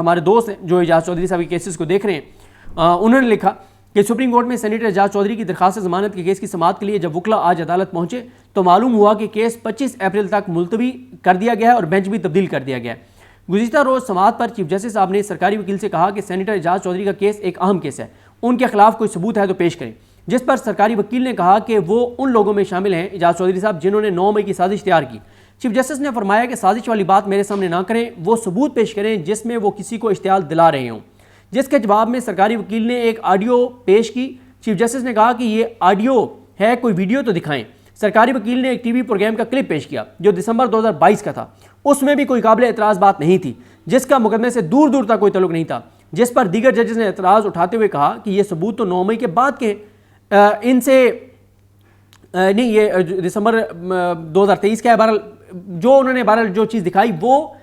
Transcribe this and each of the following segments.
हमारे दोस्त हैं जो एजाज चौधरी साहब के केसेस को देख रहे हैं, उन्होंने लिखा कि सुप्रीम कोर्ट में सेनेटर एजाज चौधरी की दरखास्त जमानत के केस की समाअत के लिए जब वकला आज अदालत पहुंचे तो मालूम हुआ कि केस 25 अप्रैल तक मुलतवी कर दिया गया है और बेंच भी तब्दील कर दिया गया है। गुज़िश्ता रोज़ समाअत पर चीफ जस्टिस साहब ने सरकारी वकील से कहा कि सेनेटर एजाज चौधरी का केस एक अहम केस है, उनके खिलाफ कोई सबूत है तो पेश करें। जिस पर सरकारी वकील ने कहा कि वो उन लोगों में शामिल हैं एजाज चौधरी साहब जिन्होंने 9 मई की साजिश तैयार की। चीफ जस्टिस ने फरमाया कि साजिश वाली बात मेरे सामने ना करें, वो सबूत पेश करें जिसमें वो किसी को इश्तियाल दिला रहे हों। जिसके जवाब में सरकारी वकील ने एक ऑडियो पेश की। चीफ जस्टिस ने कहा कि ये ऑडियो है, कोई वीडियो तो दिखाएं। सरकारी वकील ने एक टीवी प्रोग्राम का क्लिप पेश किया जो दिसंबर 2022 का था। उसमें भी कोई काबिल एतराज़ बात नहीं थी, जिसका मुकदमे से दूर दूर तक कोई तल्लुक नहीं था। जिस पर दीगर जजेस ने एतराज़ उठाते हुए कहा कि ये सबूत तो 9 मई के बाद के हैं, इनसे नहीं, ये दिसंबर 2023 का है। बहरहाल जो उन्होंने जो चीज़ दिखाई वो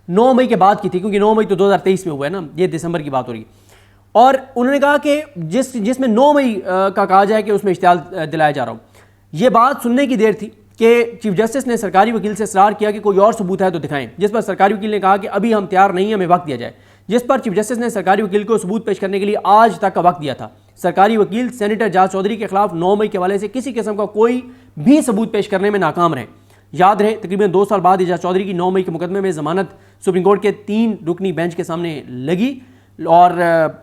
9 मई के बाद की थी, क्योंकि 9 मई तो 2023 में हुआ है ना, ये दिसंबर की बात हो रही है। और उन्होंने कहा कि जिसमें 9 मई का कहा जाए कि उसमें इश्तियाल दिलाया जा रहा हूँ। ये बात सुनने की देर थी कि चीफ जस्टिस ने सरकारी वकील से इसरार किया कि कोई और सबूत है तो दिखाएं। जिस पर सरकारी वकील ने कहा कि अभी हम तैयार नहीं हैं, हमें वक्त दिया जाए। जिस पर चीफ जस्टिस ने सरकारी वकील को सबूत पेश करने के लिए आज तक का वक्त दिया था। सरकारी वकील सेनेटर एजाज चौधरी के खिलाफ 9 मई के हवाले से किसी किस्म का कोई भी सबूत पेश करने में नाकाम रहे। याद रहे, तकरीबन 2 साल बाद एजाज चौधरी की 9 मई के मुकदमे में जमानत सुप्रीम कोर्ट के 3 रुकनी बेंच के सामने लगी और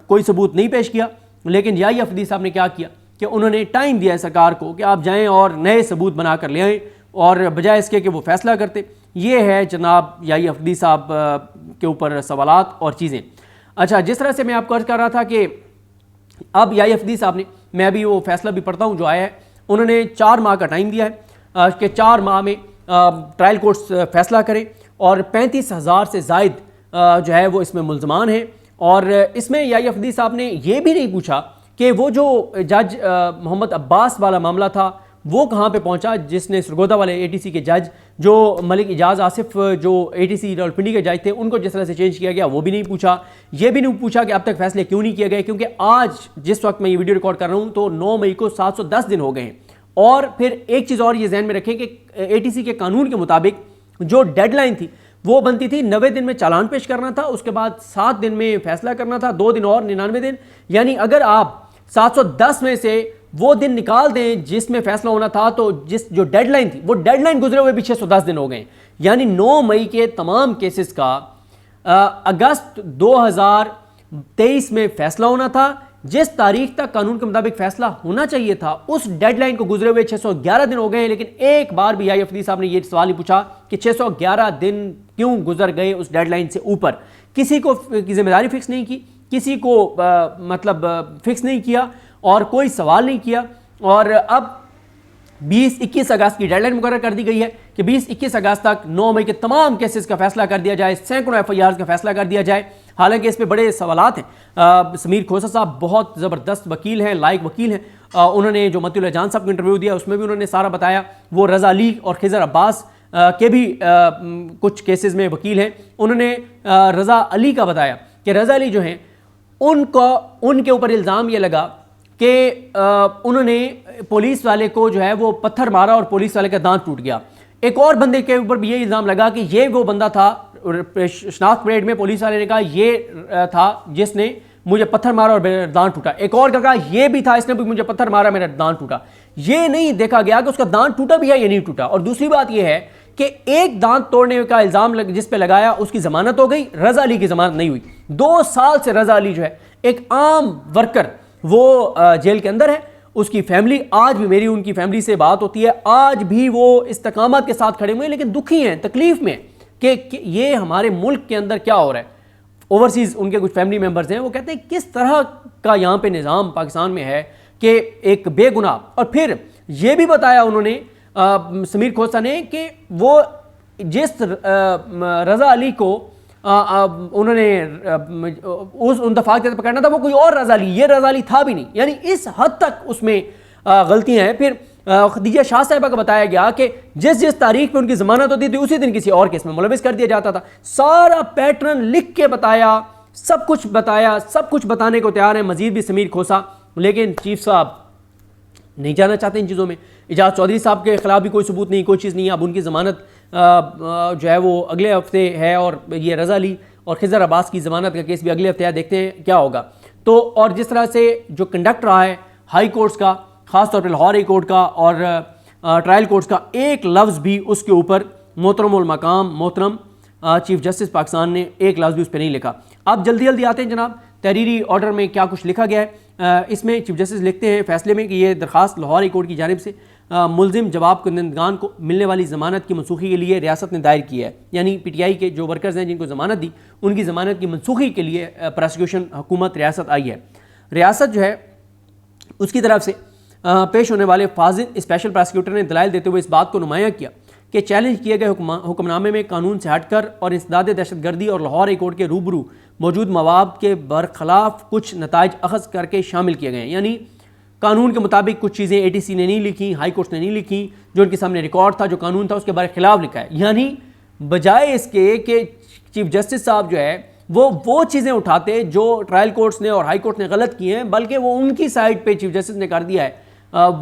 कोई सबूत नहीं पेश किया। लेकिन याही अफदी साहब ने क्या किया कि उन्होंने टाइम दिया है सरकार को कि आप जाएं और नए सबूत बना कर ले आएँ, और बजाय इसके कि वो फैसला करते। ये है जनाब याही अफदी साहब के ऊपर सवालात और चीज़ें। अच्छा, जिस तरह से मैं आपको अर्ज कर रहा था कि अब याही अफदी साहब ने, मैं अभी वो फैसला भी पढ़ता हूँ जो आया है, उन्होंने 4 माह का टाइम दिया है कि 4 माह में ट्रायल कोर्ट्स फैसला करें और 35,000 से ज़ायद जो है वो इसमें मुल्ज़मान हैं। और इसमें याही अफदी साहब ने ये भी नहीं पूछा कि वो जो जज मोहम्मद अब्बास वाला मामला था वो कहाँ पे पहुँचा, जिसने सरगोदा वाले ATC के जज जो मलिक इजाज़ आसिफ जो ATC रावलपिंडी के जज थे उनको जिस तरह से चेंज किया गया वो भी नहीं पूछा। ये भी नहीं पूछा कि अब तक फैसले क्यों नहीं किए गए, क्योंकि आज जिस वक्त मैं ये वीडियो रिकॉर्ड कर रहा हूँ तो 9 मई को 710 दिन हो गए हैं। और फिर एक चीज़ और ये जहन में रखें कि ATC के कानून के मुताबिक जो डेडलाइन थी वो बनती थी 90 दिन में चालान पेश करना था, उसके बाद 7 दिन में फैसला करना था, 2 दिन और 99 दिन। यानी अगर आप 710 में से वो दिन निकाल दें जिसमें फैसला होना था तो जो डेडलाइन थी वो डेडलाइन गुजरे हुए भी 610 दिन हो गए। यानी 9 मई के तमाम केसेस का अगस्त 2023 में फैसला होना था। जिस तारीख तक कानून के मुताबिक फैसला होना चाहिए था उस डेडलाइन को गुजरे हुए 611 दिन हो गए हैं। लेकिन एक बार भी याही अफदी साहब ने ये सवाल ही पूछा कि 611 दिन क्यों गुजर गए उस डेडलाइन से ऊपर। किसी को जिम्मेदारी फिक्स नहीं की, किसी को फिक्स नहीं किया और कोई सवाल नहीं किया। और अब 20-21 अगस्त की डेडलाइन मुकर्रर कर दी गई है कि 20-21 अगस्त तक 9 मई के तमाम केसेस का फैसला कर दिया जाए, सैकड़ों FIR का फैसला कर दिया जाए। हालांकि इस पे बड़े सवालात हैं। समीर खोसा साहब बहुत ज़बरदस्त वकील हैं, लायक वकील हैं। उन्होंने जो मतीउल्लाह जान साहब को इंटरव्यू दिया उसमें भी उन्होंने सारा बताया। वो रज़ा अली और खिज़र अब्बास के भी कुछ केसेस में वकील हैं। उन्होंने रज़ा अली का बताया कि रज़ा अली जो हैं उनके ऊपर इल्ज़ाम ये लगा कि उन्होंने पुलिस वाले को जो है वो पत्थर मारा और पुलिस वाले का दांत टूट गया। एक और बंदे के ऊपर भी ये इल्ज़ाम लगा कि ये वो बंदा था, शनाख्त परेड में पुलिस वाले ने कहा ये था जिसने मुझे पत्थर मारा और मेरा दांत टूटा। एक और का कहा ये भी था, इसने भी मुझे पत्थर मारा, मेरा दांत टूटा। ये नहीं देखा गया कि उसका दांत टूटा भी है या नहीं टूटा। और दूसरी बात यह है कि एक दांत तोड़ने का इल्ज़ाम जिस पे लगाया उसकी जमानत हो गई, रज़ा अली की जमानत नहीं हुई। 2 साल से रज़ा अली जो है एक आम वर्कर वो जेल के अंदर है। उसकी फैमिली आज भी, मेरी उनकी फैमिली से बात होती है, आज भी वो इस्तकामत के साथ खड़े हुए हैं, लेकिन दुखी हैं, तकलीफ में कि ये हमारे मुल्क के अंदर क्या हो रहा है। ओवरसीज़ उनके कुछ फैमिली मेम्बर्स हैं, वो कहते हैं किस तरह का यहाँ पे निज़ाम पाकिस्तान में है कि एक बेगुनाह। और फिर ये भी बताया उन्होंने समीर खोसा ने कि वो जिस रज़ा अली को उन्होंने उन दफाक से पकड़ना था वो कोई और रज़ा अली, ये रज़ा अली था भी नहीं। यानी इस हद तक उसमें गलतियां हैं। फिर खदीजा शाह साहिबा को बताया गया कि जिस तारीख पे उनकी जमानत होती थी उसी दिन किसी और केस में मुलविस कर दिया जाता था। सारा पैटर्न लिख के बताया, सब कुछ बताया, सब कुछ बताने को तैयार है मजीद भी समीर खोसा। लेकिन चीफ साहब नहीं जाना चाहते इन चीज़ों में। एजाज चौधरी साहब के खिलाफ भी कोई सबूत नहीं, कोई चीज़ नहीं। अब उनकी ज़मानत जो है वो अगले हफ्ते है और ये रज़ा अली और खिजर अब्बास की ज़मानत का केस भी अगले हफ्ते देखते हैं क्या होगा। तो और जिस तरह से जो कंडक्ट रहा है हाई कोर्ट्स का, ख़ासतौर पर लाहौर हाई कोर्ट का और ट्रायल कोर्ट्स का, एक लफ्ज़ भी उसके ऊपर मोहतरमुल मकाम मोहतरम चीफ जस्टिस पाकिस्तान ने एक लफ्ज़ भी उस पर नहीं लिखा। अब जल्दी जल्दी आते हैं जनाब तहरीरी ऑर्डर में क्या कुछ लिखा गया है। इसमें चीफ जस्टिस लिखते हैं फैसले में कि ये दरख्वास्त लाहौर हाई कोर्ट की जानिब से मुलजिम जवाब कुंदगान को मिलने वाली ज़मानत की मनसूखी के लिए रियासत ने दायर किया है। यानी PTI के जो वर्कर्स हैं जिनको ज़मानत दी, उनकी ज़मानत की मनसूखी के लिए प्रोसिक्यूशन हुकूमत रियासत आई है। रियासत जो है उसकी तरफ से पेश होने वाले फाजिल स्पेशल प्रोसिक्यूटर ने दलाइल देते हुए इस बात को नुमाया किया कि चैलेंज किए गए हुक्मनामे में कानून से हटकर और इंसदाद दहशतगर्दी और लाहौर हाई कोर्ट के रूबरू मौजूद मवाद के बरखिलाफ कुछ नताइज अखज़ करके शामिल किए गए हैं। यानी कानून के मुताबिक कुछ चीज़ें ATC ने नहीं लिखी, हाई कोर्ट ने नहीं लिखी, जो उनके सामने रिकॉर्ड था, जो कानून था उसके बारे खिलाफ लिखा है। यानी बजाय इसके कि चीफ जस्टिस साहब जो है वो चीज़ें उठाते जो ट्रायल कोर्ट्स ने और हाई कोर्ट ने गलत की हैं, बल्कि वो उनकी साइड पे चीफ जस्टिस ने कर दिया है।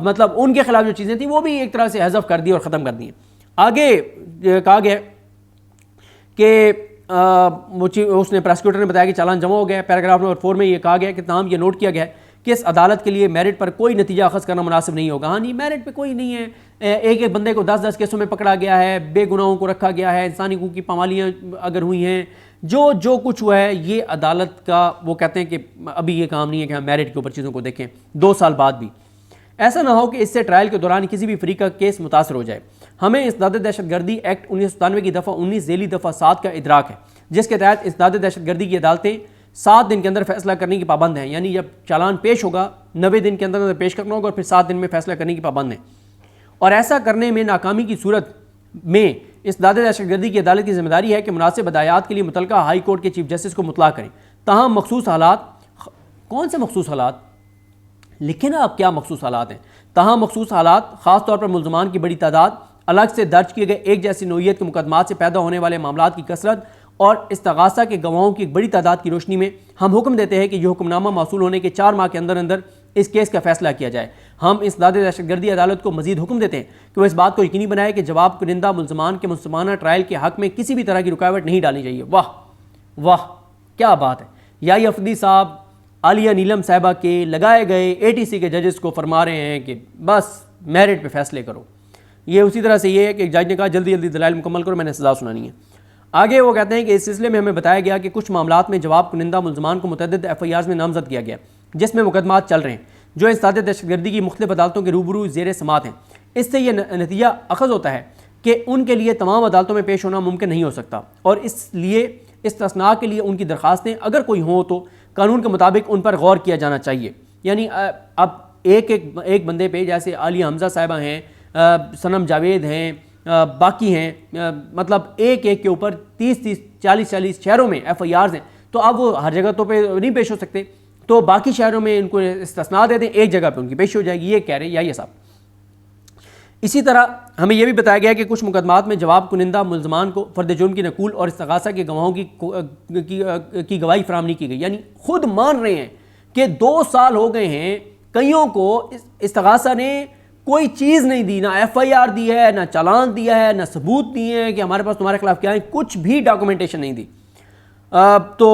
मतलब उनके खिलाफ जो चीज़ें थी वो भी एक तरह से हज़फ कर दी और ख़त्म कर दी हैं। आगे कहा गया कि उसने प्रोसिक्यूटर ने बताया कि चालान जमा हो गया। पैराग्राफ नंबर 4 में ये कहा गया कि तमाम ये नोट किया गया है कि इस अदालत के लिए मेरिट पर कोई नतीजा अखज़ करना मुनासिब नहीं होगा। हाँ नहीं, मेरिट पे कोई नहीं है। एक एक बंदे को 10-10 केसों में पकड़ा गया है, बेगुनाहों को रखा गया है, इंसानी हकूक़ की पामालियाँ अगर हुई हैं, जो कुछ हुआ है, ये अदालत का वो कहते हैं कि अभी ये काम नहीं है कि हम मेरिट के ऊपर चीज़ों को देखें 2 साल बाद भी। ऐसा ना हो कि इससे ट्रायल के दौरान किसी भी फरीक का केस मुतासर हो जाए। हमें इंसदाद दहशतगर्दी एक्ट 1997 की दफ़ा 19 ज़ेली दफ़ा 7 का इदराक है, जिसके तहत इंसदाद दहशतगर्दी की अदालतें 7 दिन के अंदर फैसला करने की पाबंद हैं। यानी जब चालान पेश होगा 90 दिन के अंदर पेश करना होगा और फिर 7 दिन में फैसला करने की पाबंद है। और ऐसा करने में नाकामी की सूरत में इंसदाद दहशतगर्दी की अदालत की जिम्मेदारी है कि मुनासिब हदायत के लिए मुतलका हाई कोर्ट के चीफ जस्टिस को मुतला करें। तमाम मखसूस हालात, कौन से मखसूस हालात लिखे ना आप, क्या मखसूस हालात हैं? तमाम मखसूस हालात ख़ासतौर पर मुल्ज़मान की बड़ी तादाद, अलग से दर्ज किए गए एक जैसी नोयत के मुकदमात से पैदा होने वाले मामलात की कसरत और इस्तगासा के गवाहों की एक बड़ी तादाद की रोशनी में हम हुक्म देते हैं कि यह हुक्मनामा मौसूल होने के 4 माह के अंदर अंदर इस केस का फैसला किया जाए। हम इंसदाद दहशतगर्दी अदालत को मजीद हुक्म देते हैं कि वह इस बात को यकीनी बनाए कि जवाब कुनिंदा मुल्ज़मान के मुस्तमाना ट्रायल के हक़ में किसी भी तरह की रुकावट नहीं डालनी चाहिए। वाह वाह, क्या बात है। याई अफदी साहब आलिया नीलम साहिबा के लगाए गए ATC के जजेस को फरमा रहे हैं कि बस मेरिट पे फैसले करो। ये उसी तरह से ये है कि एक जज ने कहा जल्दी जल्दी दलाइल मुकम्मल करो, मैंने सज़ा सुनानी है। आगे वो कहते हैं कि इस सिलसिले में हमें बताया गया कि कुछ मामलात में जवाब कुनिंदा मुल्ज़मान को मुतअद्दिद FIRs में नामजद किया गया, जिसमें मुकदमात चल रहे हैं जो इंसदाद दहशतगर्दी की मुख्तलिफ अदालतों के रूबरू ज़ेर समात हैं। इससे यह नतीजा अखज़ होता है कि उनके लिए तमाम अदालतों में पेश होना मुमकिन नहीं हो सकता और इसलिए इस्तिस्ना के लिए उनकी दरख्वास्तें अगर कोई हों तो कानून के मुताबिक उन पर गौर किया जाना चाहिए। यानी अब एक बंदे पे जैसे आलिया हमजा साहिबा हैं, सनम जावेद हैं, बाकी हैं, मतलब एक के ऊपर 30-30 40-40 शहरों में FIRs हैं, तो अब वो हर जगह तो पे नहीं पेश हो सकते, तो बाकी शहरों में इनको इस्तिस्ना दे दें, एक जगह पे उनकी पेश हो जाएगी, ये कह रहे हैं ये साहब। इसी तरह हमें यह भी बताया गया कि कुछ मुकदमात में जवाब कुनिंदा मुल्ज़मान को फ़र्द जुर्म की नकूल और इस्तगासा के गवाहों की गवाही फराम नहीं की गई। यानी खुद मान रहे हैं कि 2 साल हो गए हैं, कईयों को इस्तगासा ने कोई चीज़ नहीं दी, ना FIR दी है, ना चालान दिया है, ना सबूत दिए हैं कि हमारे पास तुम्हारे खिलाफ क्या है, कुछ भी डॉक्यूमेंटेशन नहीं दी। तो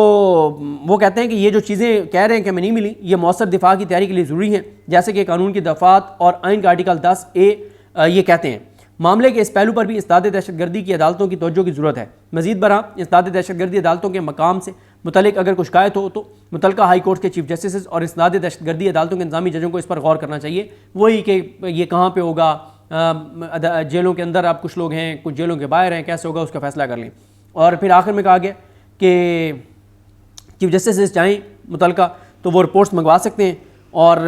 वो कहते हैं कि ये जो चीज़ें कह रहे हैं कि हमें नहीं मिली, ये मौसर दिफा की तैयारी के लिए ज़रूरी है, जैसे कि कानून की दफ़ात और आइन का आर्टिकल 10A ये कहते हैं। मामले के इस पहलू पर भी इंसदाद दहशतगर्दी की अदालतों की तवज्जो की ज़रूरत है। मज़ीद बरआं इंसदाद दहशतगर्दी अदालतों के मकाम से मुतल्लिक अगर कुछ शिकायत हो तो मुतल्लिका हाई कोर्ट के चीफ जस्टिस और इंसदाद दहशतगर्दी अदालतों के इंतजामी जजों को इस पर गौर करना चाहिए। वही कि ये कहाँ पर होगा, जेलों के अंदर आप कुछ लोग हैं, कुछ जेलों के बाहर हैं, कैसे होगा उसका फैसला कर लें। और फिर आखिर में कहा गया कि चीफ जस्टिस चाहें मुतल्लिका तो वो रिपोर्ट्स मंगवा सकते हैं और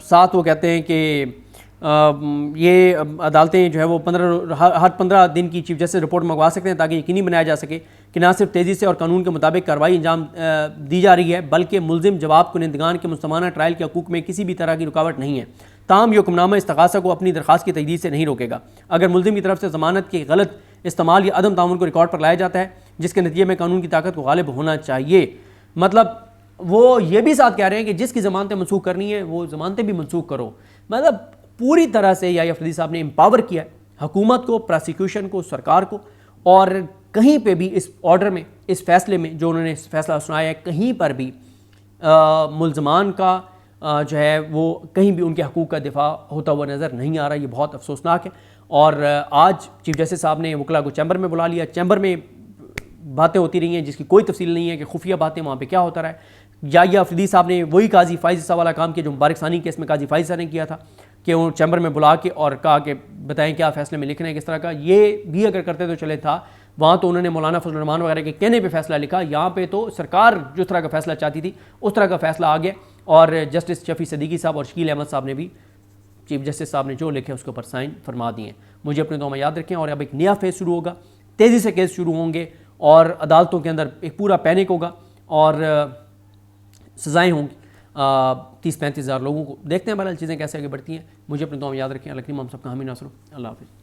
साथ वो कहते हैं कि ये अदालतें जो है वो हर 15 दिन की चीफ जस्टिस रिपोर्ट मंगवा सकते हैं ताकि यकीनी बनाया जा सके कि ना सिर्फ तेज़ी से और कानून के मुताबिक कार्रवाई अंजाम दी जा रही है, बल्कि मुल्जिम जवाब कुनिंदगान के मुस्तमाना ट्रायल के हकूक़ में किसी भी तरह की रुकावट नहीं है। ताहम ये हुक्मनामा इस्तगासा को अपनी दरख्वास्त की तजदीद से नहीं रोकेगा। अगर मुल्जिम की तरफ से ज़मानत के गलत इस्तेमाल या अदम ताउन को रिकॉर्ड पर लाया जाता है, जिसके नतीजे में कानून की ताकत को गालिब होना चाहिए। मतलब वो ये भी साथ कह रहे हैं कि जिसकी ज़मानतें मनसूख करनी है वो ज़मानतें भी मनसूख करो। मतलब पूरी तरह से याई अफदी साहब ने एम्पावर किया हुकूमत को, प्रोसिक्यूशन को, सरकार को, और कहीं पे भी इस ऑर्डर में, इस फैसले में जो उन्होंने इस फैसला सुनाया है, कहीं पर भी मुल्ज़मान का जो है वो कहीं भी उनके हकूक़ का दिफा होता हुआ नज़र नहीं आ रहा। ये बहुत अफसोसनाक है। और आज चीफ जस्टिस साहब ने वकला को चैम्बर में बुला लिया। चैम्बर में बातें होती रही हैं जिसकी कोई तफसील नहीं है कि खुफिया बातें वहाँ पे क्या होता रहा है। याहिया अफरीदी साहब ने वही काजी फाइज साहब वाला काम किया जो मुबारक सानी केस में काजी फाइज साहब ने किया था कि वो चैम्बर में बुला के और कहा कि बताएं क्या फ़ैसले में लिखना है किस तरह का। ये भी अगर करते तो चले था, वहाँ तो उन्होंने मौलाना फजल रहमान वगैरह के कहने पे फैसला लिखा। यहाँ पे तो सरकार जिस तरह का फैसला चाहती थी उस तरह का फैसला आ गया। और जस्टिस शफी सदीकी साहब और शकील अहमद साहब ने भी चीफ जस्टिस साहब ने जो लिखे उसके ऊपर साइन फरमा दिए। मुझे अपने दुआ में याद रखें। और अब एक नया फेज़ शुरू होगा, तेज़ी से केस शुरू होंगे और अदालतों के अंदर एक पूरा पैनिक होगा और सज़ाएँ होंगी 30-35 हज़ार लोगों को। देखते हैं बहरहाल चीज़ें कैसे आगे बढ़ती हैं। मुझे अपने दुआ में याद रखें। अल्लाह करीम हम सबका हामी नासर। अल्लाह हाफ़िज़।